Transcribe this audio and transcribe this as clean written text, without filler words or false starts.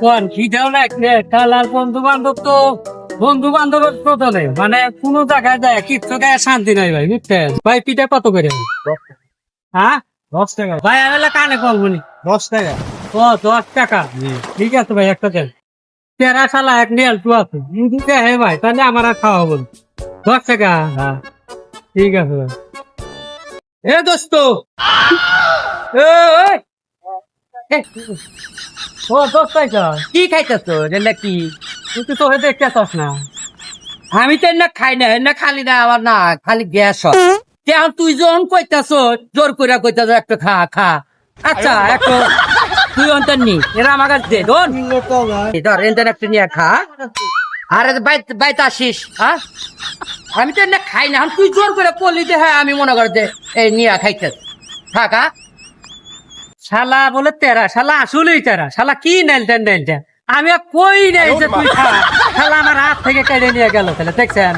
কোন খিদেও লাগছে খেলার বন্ধু বান্ধবের কথা নেই মানে কোনো জায়গায় যায় কিচ্ছু গায়ে শান্তি নাই ভাই বুঝছেন ভাই পিঠা কত করে হ্যাঁ 10 টাকা। ভাই আমি কানে কমবনি 10 টাকা। ও 10 টাকা ঠিক আছে ভাই একটা দেন তেরা শালা এক নিয়ে আলটু আছে দিতে হে ভাই তাহলে আমার আর খাওয়া বল 10 টাকা হ্যাঁ ঠিক আছে ভাই এ দোস্ত ওই ও দোস্ত কি খাইতেছ এটা কি? তুই তো হয়ে দেখতে চাস না আমি তো না খাই না না খালি না আমার না খালি গ্যাস হয় এখন তুই যখন কইতাছ জোর করে কইতাছ একটু খা খা আচ্ছা একটু তুই অন্তর নি এরা আমার কাছে দে ধর ধর এনতেন একটু নিয়ে খা আরে বাইতে আসিস হ্যাঁ আমি তো না খাই না তুই জোর করে পলি দে হ্যাঁ আমি মনে করে দে এই নিয়ে খাইতে খা খা শালা বলে তেরা শালা আসলেই তেরা শালা কি নেলতেন আমি আর কই নাই যে তুই খা শালা আমার হাত থেকে কেড়ে নিয়ে গেল তাহলে দেখছেন